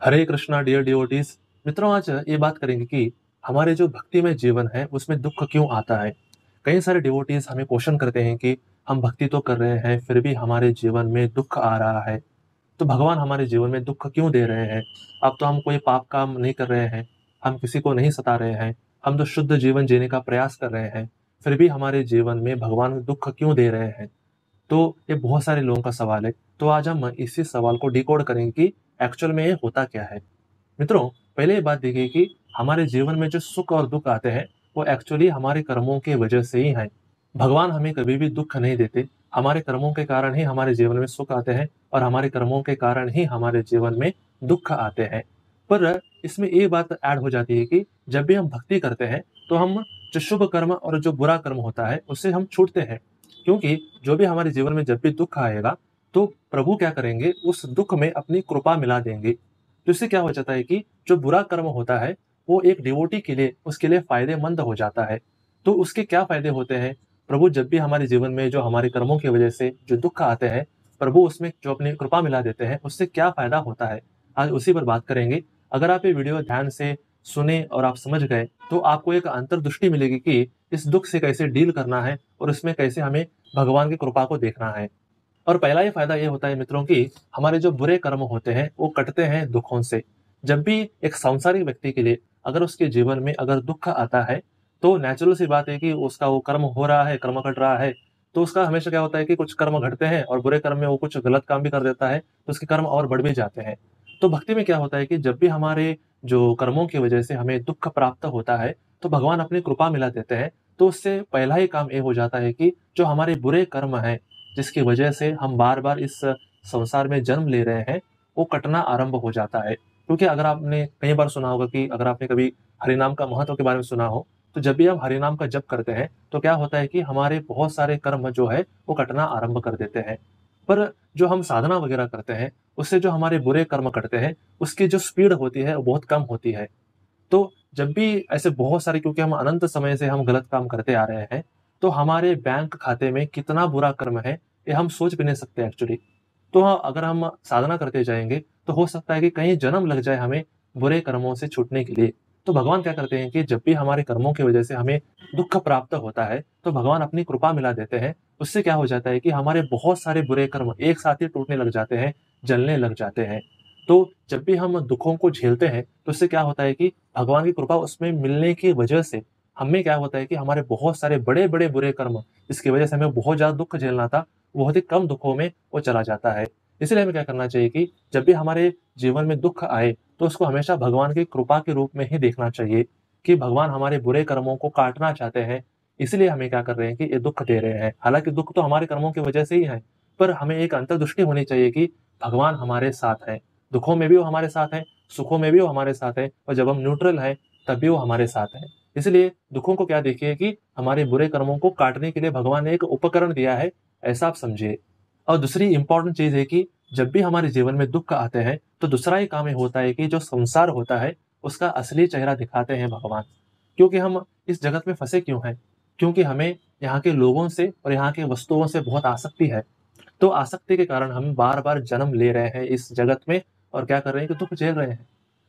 हरे Krishna dear devotees. मित्रों, आज ये बात करेंगे कि हमारे जो भक्ति में जीवन है उसमें दुख क्यों आता है। कई सारे डिवोटीज हमें क्वेश्चन करते हैं कि हम भक्ति तो कर रहे हैं फिर भी हमारे जीवन में दुख आ रहा है, तो भगवान हमारे जीवन में दुख क्यों दे रहे हैं। अब तो हम कोई पाप काम नहीं कर रहे हैं, हम किसी को नहीं सता रहे हैं, हम तो शुद्ध जीवन जीने का प्रयास कर रहे हैं, फिर भी हमारे जीवन में भगवान दुख क्यों दे रहे हैं। तो ये बहुत सारे लोगों का सवाल है। तो आज हम इसी सवाल को डिकोड करेंगे कि एक्चुअल में ये होता क्या है। मित्रों, पहले ये बात देखिए कि हमारे जीवन में जो सुख और दुख आते हैं वो एक्चुअली हमारे कर्मों की वजह से ही है। भगवान हमें कभी भी दुख नहीं देते, हमारे कर्मों के कारण ही हमारे जीवन में सुख आते हैं और हमारे कर्मों के कारण ही हमारे जीवन में दुख आते हैं। पर इसमें ये बात ऐड हो जाती है कि जब भी हम भक्ति करते हैं तो हम जो शुभ कर्म और जो बुरा कर्म होता है उससे हम छूटते हैं। क्योंकि जो भी हमारे जीवन में जब भी दुख आएगा तो प्रभु क्या करेंगे, उस दुख में अपनी कृपा मिला देंगे। तो इससे क्या हो जाता है कि जो बुरा कर्म होता है वो एक डिवोटी के लिए उसके लिए फायदेमंद हो जाता है। तो उसके क्या फायदे होते हैं, प्रभु जब भी हमारे जीवन में जो हमारे कर्मों की वजह से जो दुख आते हैं, प्रभु उसमें जो अपनी कृपा मिला देते हैं उससे क्या फायदा होता है, आज उसी पर बात करेंगे। अगर आप ये वीडियो ध्यान से सुने और आप समझ गए तो आपको एक अंतर्दृष्टि मिलेगी कि इस दुख से कैसे डील करना है और इसमें कैसे हमें भगवान की कृपा को देखना है। और पहला ही फायदा ये होता है मित्रों कि हमारे जो बुरे कर्म होते हैं वो कटते हैं दुखों से। जब भी एक सांसारिक व्यक्ति के लिए अगर उसके जीवन में अगर दुख आता है तो नेचुरल सी बात है कि उसका वो कर्म हो रहा है, कर्म कट रहा है, तो उसका हमेशा क्या होता है कि कुछ कर्म घटते हैं और बुरे कर्म में वो कुछ गलत काम भी कर देता है तो उसके कर्म और बढ़ भी जाते हैं। तो भक्ति में क्या होता है कि जब भी हमारे जो कर्मों की वजह से हमें दुख प्राप्त होता है तो भगवान अपनी कृपा मिला देते हैं। तो उससे पहला ही काम ये हो जाता है कि जो हमारे बुरे कर्म हैं जिसकी वजह से हम बार बार इस संसार में जन्म ले रहे हैं वो कटना आरंभ हो जाता है। क्योंकि अगर आपने कई बार सुना होगा कि अगर आपने कभी हरिनाम का महत्व के बारे में सुना हो, तो जब भी हम हरिनाम का जप करते हैं तो क्या होता है कि हमारे बहुत सारे कर्म जो है वो कटना आरंभ कर देते हैं। पर जो हम साधना वगैरह करते हैं उससे जो हमारे बुरे कर्म कटते हैं उसकी जो स्पीड होती है वो बहुत कम होती है। तो जब भी ऐसे बहुत सारे, क्योंकि हम अनंत समय से हम गलत काम करते आ रहे हैं, तो हमारे बैंक खाते में कितना बुरा कर्म है ये हम सोच भी नहीं सकते एक्चुअली। तो हाँ, अगर हम साधना करते जाएंगे तो हो सकता है कि कहीं जन्म लग जाए हमें बुरे कर्मों से छूटने के लिए। तो भगवान क्या करते हैं कि जब भी हमारे कर्मों की वजह से हमें दुख प्राप्त होता है तो भगवान अपनी कृपा मिला देते हैं। उससे क्या हो जाता है कि हमारे बहुत सारे बुरे कर्म एक साथ ही टूटने लग जाते हैं, जलने लग जाते हैं। तो जब भी हम दुखों को झेलते हैं तो उससे क्या होता है कि भगवान की कृपा उसमें मिलने की वजह से हमें क्या होता है कि हमारे बहुत सारे बड़े बड़े बुरे कर्म जिसकी वजह से हमें बहुत ज्यादा दुख झेलना था, बहुत ही कम दुखों में वो चला जाता है। इसलिए हमें क्या करना चाहिए कि जब भी हमारे जीवन में दुख आए तो उसको हमेशा भगवान की कृपा के रूप में ही देखना चाहिए कि भगवान हमारे बुरे कर्मों को काटना चाहते हैं, इसलिए हमें क्या कर रहे हैं कि ये दुख दे रहे हैं। हालांकि दुख तो हमारे कर्मों की वजह से ही है, पर हमें एक अंतर्दृष्टि होनी चाहिए कि भगवान हमारे साथ है, दुखों में भी वो हमारे साथ है, सुखों में भी वो हमारे साथ है, और जब हम न्यूट्रल हैं तब भी वो हमारे साथ है। इसलिए दुखों को क्या देखिए कि हमारे बुरे कर्मों को काटने के लिए भगवान ने एक उपकरण दिया है, ऐसा आप समझिए। और दूसरी इंपॉर्टेंट चीज है कि जब भी हमारे जीवन में दुख आते हैं तो दूसरा ही काम ये होता है कि जो संसार होता है उसका असली चेहरा दिखाते हैं भगवान। क्योंकि हम इस जगत में फंसे क्यों हैं, क्योंकि हमें यहाँ के लोगों से और यहाँ के वस्तुओं से बहुत आसक्ति है। तो आसक्ति के कारण हम बार बार जन्म ले रहे हैं इस जगत में और क्या कर रहे हैं कि दुख झेल रहे हैं।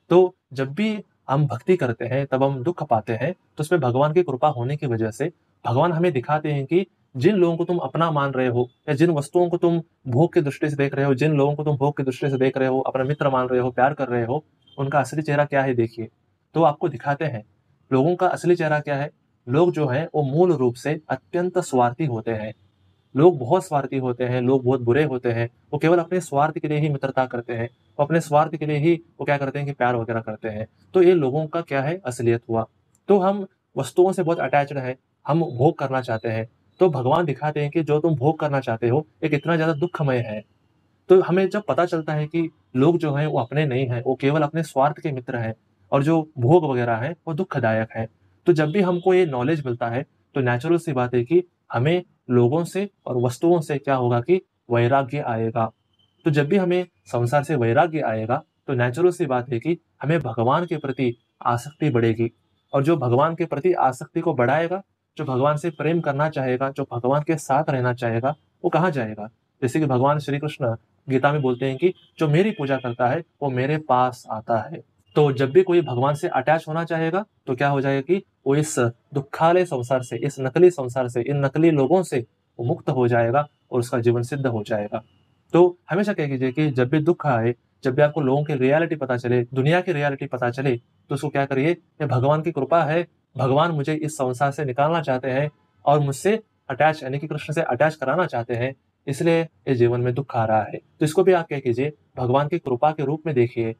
तो जब भी हम भक्ति करते हैं तब हम दुख पाते हैं, तो उसमें भगवान की कृपा होने की वजह से भगवान हमें दिखाते हैं कि जिन लोगों को तुम अपना मान रहे हो या जिन वस्तुओं को तुम भोग की दृष्टि से देख रहे हो, जिन लोगों को तुम भोग की दृष्टि से देख रहे हो, अपना मित्र मान रहे हो, प्यार कर रहे हो, उनका असली चेहरा क्या है देखिए। तो आपको दिखाते हैं लोगों का असली चेहरा क्या है। लोग जो है वो मूल रूप से अत्यंत स्वार्थी होते हैं। लोग बहुत स्वार्थी होते हैं, लोग बहुत बुरे होते हैं, वो केवल अपने स्वार्थ के लिए ही मित्रता करते हैं, वो अपने स्वार्थ के लिए ही वो क्या करते हैं कि प्यार वगैरह करते हैं। तो ये लोगों का क्या है, असलियत हुआ। तो हम वस्तुओं से बहुत अटैच्ड हैं, हम भोग करना चाहते हैं। तो भगवान दिखाते हैं कि जो तुम भोग करना चाहते हो ये कितना ज्यादा दुखमय है। तो हमें जब पता चलता है कि लोग जो हैं वो अपने नहीं हैं, वो केवल अपने स्वार्थ के मित्र हैं और जो भोग वगैरह है वो दुखदायक है। तो जब भी हमको ये नॉलेज मिलता है तो नेचुरल सी बात है कि हमें लोगों से और वस्तुओं से क्या होगा कि वैराग्य आएगा। तो जब भी हमें संसार से वैराग्य आएगा तो नेचुरल सी बात है कि हमें भगवान के प्रति आसक्ति बढ़ेगी। और जो भगवान के प्रति आसक्ति को बढ़ाएगा, जो भगवान से प्रेम करना चाहेगा, जो भगवान के साथ रहना चाहेगा, वो कहाँ जाएगा। जैसे कि भगवान श्री कृष्ण गीता में बोलते हैं कि जो मेरी पूजा करता है वो मेरे पास आता है। तो जब भी कोई भगवान से अटैच होना चाहेगा तो क्या हो जाएगा कि वो इस दुखालय संसार से, इस नकली संसार से, इन नकली लोगों से वो मुक्त हो जाएगा और उसका जीवन सिद्ध हो जाएगा। तो हमेशा क्या कीजिए कि जब भी दुःख आए, जब भी आपको लोगों की रियलिटी पता चले, दुनिया की रियलिटी पता चले, तो उसको क्या करिए, ये भगवान की कृपा है, भगवान मुझे इस संसार से निकालना चाहते हैं और मुझसे अटैच यानी कि कृष्ण से अटैच कराना चाहते हैं, इसलिए इस जीवन में दुःख आ रहा है। तो इसको भी आप क्या कीजिए, भगवान की कृपा के रूप में देखिए।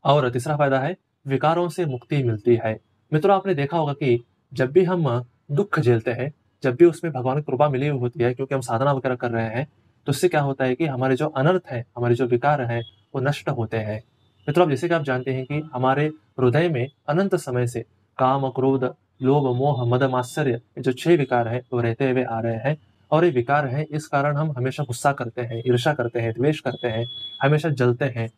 और तीसरा फायदा है, विकारों से मुक्ति मिलती है। मित्रों, आपने देखा होगा कि जब भी हम दुःख झेलते हैं, जब भी उसमें भगवान की कृपा मिली हुई होती है क्योंकि हम साधना वगैरह कर रहे हैं, तो उससे क्या होता है कि हमारे जो अनर्थ हैं, हमारे जो विकार हैं, वो नष्ट होते हैं। मित्रों, अब जैसे कि आप जानते हैं कि हमारे हृदय में अनंत समय से काम, क्रोध, लोभ, मोह, मद, मात्सर्य, ये जो 6 विकार हैं, वो रहते हुए आ रहे हैं। और ये विकार हैं, इस कारण हम हमेशा गुस्सा करते हैं, ईर्ष्या करते हैं, द्वेष करते हैं, हमेशा जलते हैं।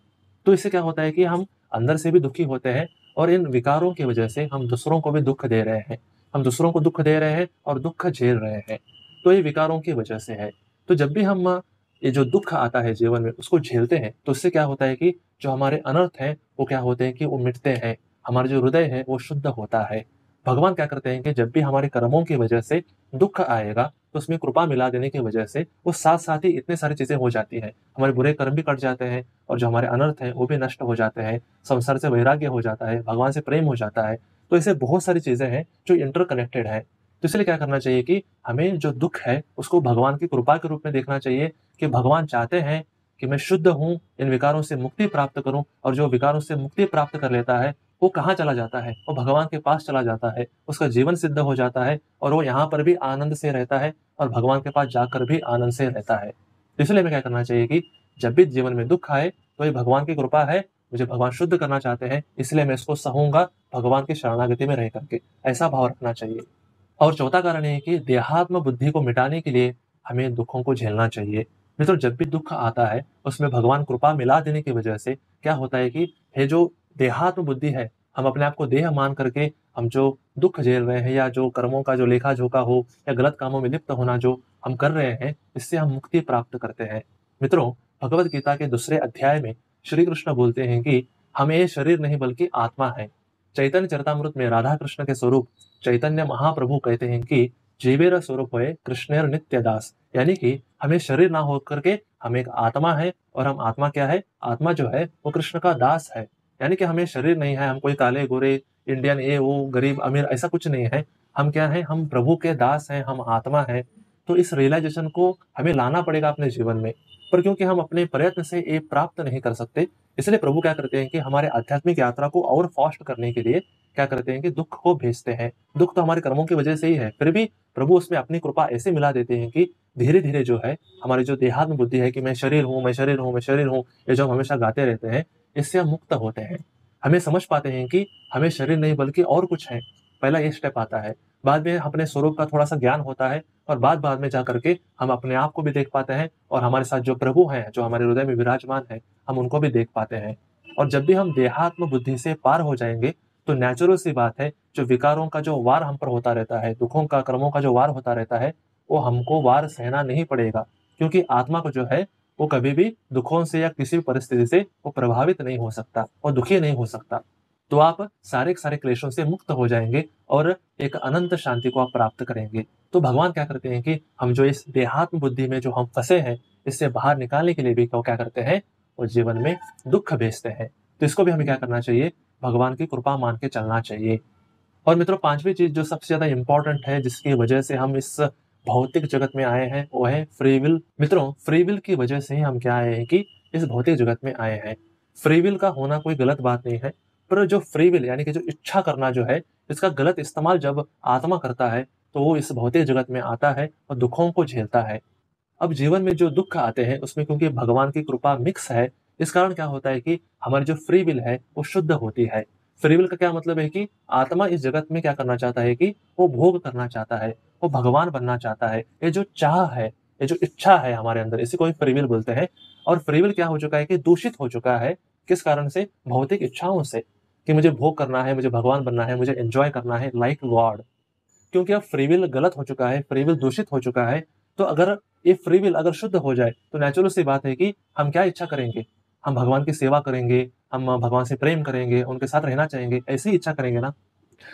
तो इससे क्या होता है कि हम अंदर से भी दुखी होते हैं और इन विकारों की वजह से हम दूसरों को भी दुःख दे रहे हैं। हम दूसरों को दुःख दे रहे हैं और दुःख झेल रहे हैं। तो ये विकारों की वजह से है। तो जब भी हम ये जो दुःख आता है जीवन में उसको झेलते हैं, तो उससे क्या होता है कि जो हमारे अनर्थ हैं, वो क्या होते हैं कि वो मिटते हैं। हमारा जो हृदय है वो शुद्ध होता है। भगवान क्या करते हैं कि जब भी हमारे कर्मों की वजह से दुःख आएगा, तो उसमें कृपा मिला देने की वजह से वो साथ-साथ ही इतनी सारी चीज़ें हो जाती हैं। हमारे बुरे कर्म भी कट जाते हैं और जो हमारे अनर्थ हैं, वो भी नष्ट हो जाते हैं। संसार से वैराग्य हो जाता है, भगवान से प्रेम हो जाता है। तो ऐसे बहुत सारी चीज़ें हैं जो इंटरकनेक्टेड हैं। तो इसलिए क्या करना चाहिए कि हमें जो दुःख है, उसको भगवान की कृपा के रूप में देखना चाहिए कि भगवान चाहते हैं कि मैं शुद्ध हूँ, इन विकारों से मुक्ति प्राप्त करूँ और जो विकारों से मुक्ति प्राप्त कर लेता है, वो कहाँ चला जाता है? वो भगवान के पास चला जाता है, उसका जीवन सिद्ध हो जाता है और वो यहाँ पर भी आनंद से रहता है और भगवान के पास जाकर भी आनंद से रहता है। तो इसलिए हमें क्या करना चाहिए कि जब भी जीवन में दुःख आए, तो ये भगवान की कृपा है, मुझे भगवान शुद्ध करना चाहते हैं, इसलिए मैं इसको सहूँगा भगवान की शरणागति में रह करके, ऐसा भाव रखना चाहिए। और चौथा कारण ये है कि देहात्म बुद्धि को मिटाने के लिए हमें दुखों को झेलना चाहिए। मित्रों, जब भी दुःख आता है, उसमें भगवान कृपा मिला देने की वजह से क्या होता है कि ये जो देहात्म बुद्धि है, हम अपने आप को देह मान करके हम जो दुःख झेल रहे हैं या जो कर्मों का जो लेखा-जोखा हो या गलत कामों में लिप्त होना जो हम कर रहे हैं, इससे हम मुक्ति प्राप्त करते हैं। मित्रों, भगवद गीता के दूसरे अध्याय में श्री कृष्ण बोलते हैं कि हम ये शरीर नहीं बल्कि आत्मा है। चैतन्य चरितामृत में राधा कृष्ण के स्वरूप चैतन्य महाप्रभु कहते हैं कि जीवेर स्वरूप है कृष्णेर नित्य दास, यानी कि हमें शरीर ना होकर के हम एक आत्मा है और हम आत्मा क्या है? आत्मा जो है वो कृष्ण का दास है। यानी कि हमें शरीर नहीं है, हम कोई काले गोरे इंडियन ये वो गरीब अमीर ऐसा कुछ नहीं है। हम क्या है? हम प्रभु के दास हैं, हम आत्मा हैं। तो इस रियलाइजेशन को हमें लाना पड़ेगा अपने जीवन में। पर क्योंकि हम अपने प्रयत्न से ये प्राप्त नहीं कर सकते, इसलिए प्रभु क्या करते हैं कि हमारे आध्यात्मिक यात्रा को और फास्ट करने के लिए क्या करते हैं कि दुःख को भेजते हैं। दुःख तो हमारे कर्मों की वजह से ही है, फिर भी प्रभु उसमें अपनी कृपा ऐसे मिला देते हैं कि धीरे-धीरे जो है, हमारी जो देहात्म बुद्धि है कि मैं शरीर हूँ, मैं शरीर हूँ, मैं शरीर हूँ, ये जो हम हमेशा गाते रहते हैं, इससे हम मुक्त होते हैं। हमें समझ पाते हैं कि हमें शरीर नहीं बल्कि और कुछ है। पहला ये स्टेप आता है। बाद में अपने स्वरूप का थोड़ा-सा ज्ञान होता है और बाद-बाद में जाकर के हम अपने आप को भी देख पाते हैं और हमारे साथ जो प्रभु हैं, जो हमारे हृदय में विराजमान हैं, हम उनको भी देख पाते हैं। और जब भी हम देहात्म बुद्धि से पार हो जाएँगे, तो नेचुरल सी बात है, जो विकारों का जो वार हम पर होता रहता है, दुखों का, कर्मों का जो वार होता रहता है, वो हमको वार सहना नहीं पड़ेगा। क्योंकि आत्मा को जो है, वो कभी भी दुखों से या किसी भी परिस्थिति से वो प्रभावित नहीं हो सकता और दुखी नहीं हो सकता। तो आप सारे के सारे क्लेशों से मुक्त हो जाएँगे और एक अनंत शांति को आप प्राप्त करेंगे। तो भगवान क्या करते हैं कि हम जो इस देहात्म बुद्धि में जो हम फँसे हैं, इससे बाहर निकालने के लिए भी वो क्या करते हैं, वो जीवन में दुःख भेजते हैं। तो इसको भी हमें क्या करना चाहिए? भगवान की कृपा मान के चलना चाहिए। और मित्रों, 5वीं चीज़ जो सबसे ज़्यादा इम्पोर्टेंट है, जिसकी वजह से हम इस भौतिक जगत में आए हैं, वो है फ्री विल। मित्रों, फ्री विल की वजह से ही हम क्या आए हैं कि इस भौतिक जगत में आए हैं। फ्री विल का होना कोई गलत बात नहीं है, पर जो फ्री विल यानी कि जो इच्छा करना जो है, इसका गलत इस्तेमाल जब आत्मा करता है, तो वो इस भौतिक जगत में आता है और दुखों को झेलता है। अब जीवन में जो दुःख आते हैं, उसमें क्योंकि भगवान की कृपा मिक्स है, इस कारण क्या होता है कि हमारी जो फ्री विल है, वो शुद्ध होती है। फ्री विल का क्या मतलब है कि आत्मा इस जगत में क्या करना चाहता है कि वो भोग करना चाहता है, वो भगवान बनना चाहता है। ये जो चाह है, ये जो इच्छा है हमारे अंदर, इसी को ही फ्री विल बोलते हैं। और फ्री विल क्या हो चुका है कि दूषित हो चुका है, किस कारण से? भौतिक इच्छाओं से, कि मुझे भोग करना है, मुझे भगवान बनना है, मुझे एन्जॉय करना है लाइक गॉड। क्योंकि अब फ्री विल गलत हो चुका है, फ्री विल दूषित हो चुका है, तो अगर ये फ्री विल अगर शुद्ध हो जाए तो नेचुरल सी बात है कि हम क्या इच्छा करेंगे? हम भगवान की सेवा करेंगे, हम भगवान से प्रेम करेंगे, उनके साथ रहना चाहेंगे, ऐसी इच्छा करेंगे ना।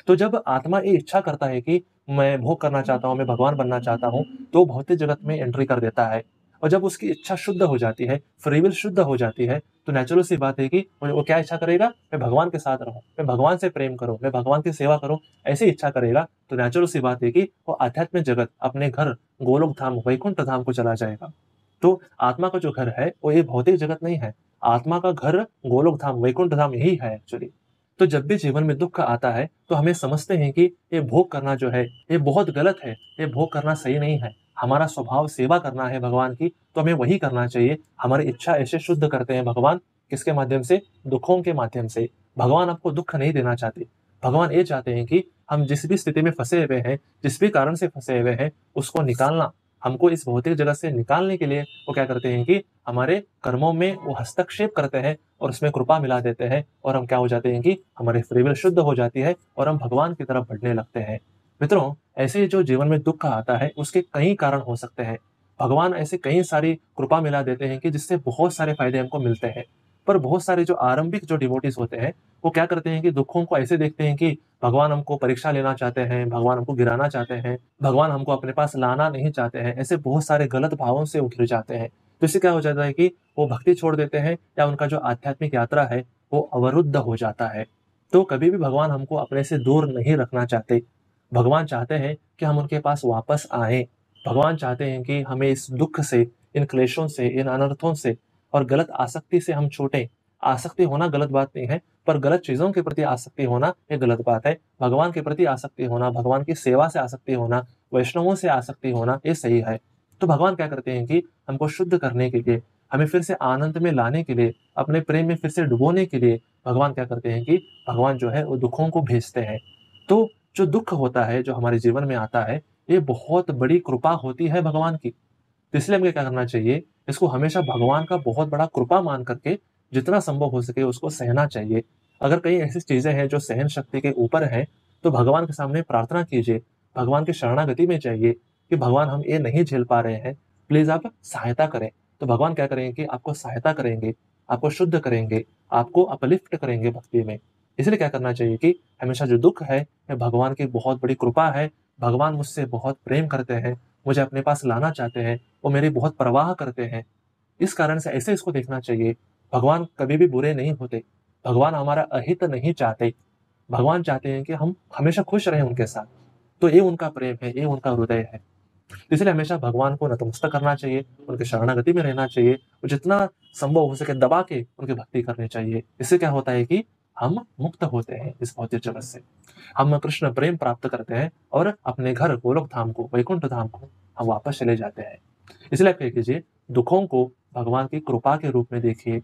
तो जब आत्मा ये इच्छा करता है कि मैं भोग करना चाहता हूँ, मैं भगवान बनना चाहता हूँ, तो भौतिक जगत में एंट्री कर देता है। और जब उसकी इच्छा शुद्ध हो जाती है, फ्री विल शुद्ध हो जाती है, तो नेचुरल सी बात है कि वो क्या इच्छा करेगा? मैं भगवान के साथ रहूँ, मैं भगवान से प्रेम करूँ, मैं भगवान की सेवा करूँ, ऐसी इच्छा करेगा। तो नेचुरल सी बात है कि वो आध्यात्मिक जगत, अपने घर गोलोक धाम, वैकुंठ धाम को चला जाएगा। तो आत्मा का जो घर है, वो ये भौतिक जगत नहीं है। आत्मा का घर गोलोक धाम, वैकुंठ धाम यही है एक्चुअली। तो जब भी जीवन में दुःख आता है, तो हमें समझते हैं कि ये भोग करना जो है, ये बहुत गलत है, ये भोग करना सही नहीं है। हमारा स्वभाव सेवा करना है भगवान की, तो हमें वही करना चाहिए। हमारी इच्छा ऐसे शुद्ध करते हैं भगवान, किसके माध्यम से? दुखों के माध्यम से। भगवान आपको दुःख नहीं देना चाहते। भगवान ये चाहते हैं कि हम जिस भी स्थिति में फँसे हुए हैं, जिस भी कारण से फँसे हुए हैं, उसको निकालना, हमको इस भौतिक जगत से निकालने के लिए वो क्या करते हैं कि हमारे कर्मों में वो हस्तक्षेप करते हैं और उसमें कृपा मिला देते हैं और हम क्या हो जाते हैं कि हमारी फ्री विल शुद्ध हो जाती है और हम भगवान की तरफ बढ़ने लगते हैं। मित्रों, ऐसे जो जीवन में दुःख आता है उसके कई कारण हो सकते हैं। भगवान ऐसे कई सारी कृपा मिला देते हैं कि जिससे बहुत सारे फायदे हमको मिलते हैं। पर बहुत सारे जो आरंभिक जो डिवोटीज होते हैं, वो क्या करते हैं कि दुखों को ऐसे देखते हैं कि भगवान हमको परीक्षा लेना चाहते हैं, भगवान हमको गिराना चाहते हैं, भगवान हमको अपने पास लाना नहीं चाहते हैं। ऐसे बहुत सारे गलत भावों से वो घिर जाते हैं। तो इससे क्या हो जाता है कि वो भक्ति छोड़ देते हैं या उनका जो आध्यात्मिक यात्रा है वो अवरुद्ध हो जाता है। तो कभी भी भगवान हमको अपने से दूर नहीं रखना चाहते। भगवान चाहते हैं कि हम उनके पास वापस आएँ। भगवान चाहते हैं कि हमें इस दुःख से, इन क्लेशों से, इन अनर्थों से और गलत आसक्ति से हम छूटें। आसक्ति होना गलत बात नहीं है, पर गलत चीज़ों के प्रति आसक्ति होना ये गलत बात है। भगवान के प्रति आसक्ति होना, भगवान की सेवा से आसक्ति होना, वैष्णवों से आसक्ति होना ये सही है। तो भगवान क्या करते हैं कि हमको शुद्ध करने के लिए, हमें फिर से आनंद में लाने के लिए, अपने प्रेम में फिर से डुबोने के लिए भगवान क्या करते हैं कि भगवान जो है वो दुखों को भेजते हैं। तो जो दुःख होता है, जो हमारे जीवन में आता है, ये बहुत बड़ी कृपा होती है भगवान की। तो इसलिए हमें क्या करना चाहिए, इसको हमेशा भगवान का बहुत बड़ा कृपा मान करके जितना संभव हो सके उसको सहना चाहिए। अगर कई ऐसी चीज़ें हैं जो सहन शक्ति के ऊपर हैं, तो भगवान के सामने प्रार्थना कीजिए, भगवान की शरणागति में जाइए कि भगवान हम ये नहीं झेल पा रहे हैं, प्लीज़ आप सहायता करें। तो भगवान क्या करेंगे कि आपको सहायता करेंगे, आपको शुद्ध करेंगे, आपको अपलिफ्ट करेंगे भक्ति में। इसलिए क्या करना चाहिए कि हमेशा जो दुःख है, ये भगवान की बहुत बड़ी कृपा है, भगवान मुझसे बहुत प्रेम करते हैं, मुझे अपने पास लाना चाहते हैं, वो मेरी बहुत परवाह करते हैं। इस कारण से ऐसे इसको देखना चाहिए। भगवान कभी भी बुरे नहीं होते। भगवान हमारा अहित नहीं चाहते। भगवान चाहते हैं कि हम हमेशा खुश रहें उनके साथ। तो ये उनका प्रेम है, ये उनका हृदय है। इसलिए हमेशा भगवान को नतमस्तक करना चाहिए, उनकी शरणागति में रहना चाहिए और जितना संभव हो सके दबा के उनकी भक्ति करनी चाहिए। इससे क्या होता है कि हम मुक्त होते हैं इस भौतिक जगत से। हम कृष्ण प्रेम प्राप्त करते हैं और अपने घर गोलोक धाम को, वैकुंठ धाम को हम वापस चले जाते हैं। इसलिए आप क्या कीजिए, दुखों को भगवान की कृपा के रूप में देखिए।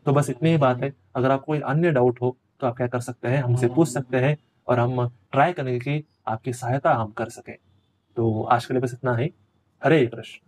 तो बस इतनी ही बात है। अगर आपको कोई अन्य डाउट हो तो आप क्या कर सकते हैं, हमसे पूछ सकते हैं और हम ट्राई करेंगे कि आपकी सहायता हम कर सकें। तो आज के लिए बस इतना ही। हरे कृष्ण।